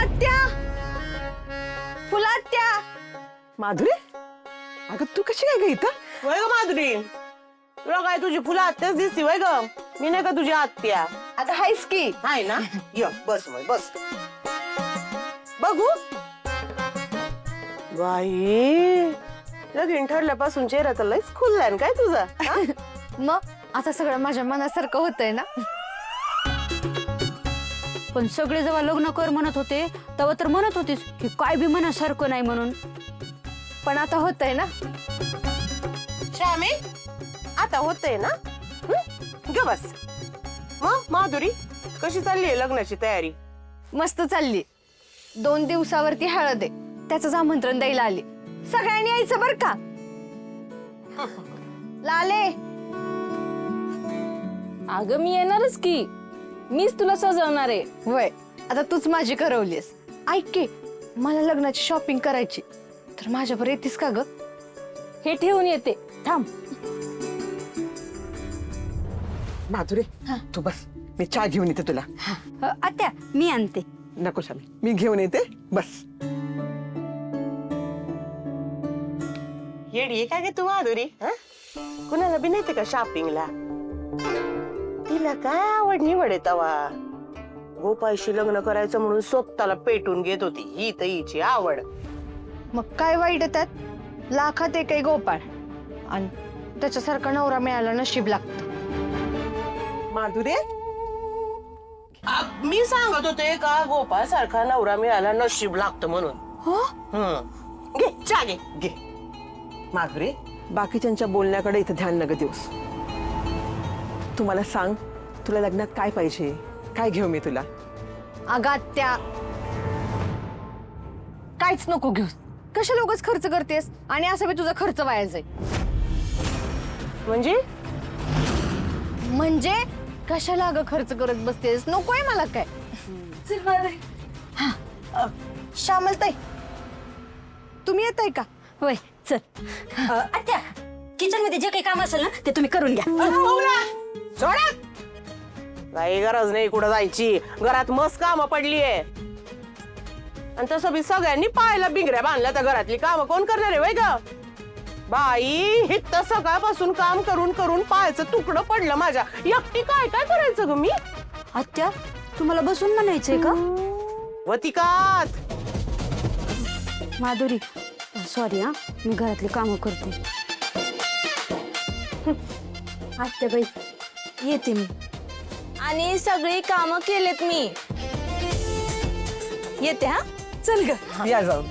फुलात्या फुलात्या. माधुरी, अगं तू कशी काय ग इथं? वय ग माधुरी, तुला काय तुझी फुलं आत्याच दिसती वय ग? मी नाही का तुझी आत्या? आता हायस की. आहे ना. य बस वय बस. बघू बाई, लगीन ठरल्यापासून चेहरा तर लयच खुललाय ना काय तुझा? हा? मग आता सगळं माझ्या मनासारखं होतंय ना. पण सगळे जेव्हा लग्न कर म्हणत होते तेव्हा तर म्हणत होतीस की काय बी मनासारखं नाही म्हणून. पण आता होतंय ना. श्यामी, आता होतंय ना? ग बस. मग माधुरी, कशी चालली आहे लग्नाची तयारी? मस्त चालली. 2 दिवसावरती हळद आहे, त्याचंच आमंत्रण द्यायला आली. सगळ्यांनी यायचं बर का. लाले. अगं मी येणारच की, मीच तुला सजवणार आहे. वय आता तूच माझी करवलीस. ऐक की, मला लग्नाची शॉपिंग करायची, तर माझ्यावर येतीस का ग? हे ठेवून येते, थांब. माधुरी, तू बस, मी चहा घेऊन येते तुला. आत्या मी आणते. नको शामी, मी घेऊन येते, बस. येडी आहे काय गे तू माधुरी? हा? कुणाला बी नेते का शॉपिंगला? तिला काय आवड निवड आहे तवा? गोपाळशी लग्न करायचं म्हणून स्वतःला पेटून घेत होती. ही तर हिची आवड. मग काय वाईट आहे त्यात? लाखात एक आहे गोपाळ, आणि त्याच्यासारखा नवरा मिळाला नशीब लागतं. माधुरी, मी सांगत होते का गोपाळ सारखा नवरा मिळाला नशीब लागतं म्हणून. हो. घे चहा घे. घे. माधुरी, बाकीच्यांच्या बोलण्याकडे इथं ध्यान नका देऊस. तू मला सांग, तुला लग्नात काय पाहिजे? काय घेऊ मी तुला? अगात्या, काहीच नको घेऊस. कशा लोकच खर्च करतेस, आणि असं बी तुझा खर्च वाया जाईल. म्हणजे कशाला अगं खर्च करत बसतेस? नकोय मला काय. श्यामलताई, तुम्ही येताय का? होय चल. आत्या, किचन मध्ये जे काही काम असेल ना ते तुम्ही करून घ्या. सोडा, काही गरज नाही कुठं जायची. घरात मस्त कामं पडलीये. आणि तसं बी सगळ्यांनी पाहायला बिंगऱ्या बांधल्या, तर घरातली कामं कोण करणार आहे वय ग? बाई, हित सकाळपासून काम करून करून पायाचं तुकडं पडलं माझ्या. एकटी काय काय करायचं ग मी? आत्या, तुम्हाला बसून म्हणायचंय का? वतिकात माधुरी, सॉरी हा, मी घरातली कामं करते. आत्या बाई, येते मी. आणि सगळी कामं केलेत मी. येते हा. चल ग. या जाऊन.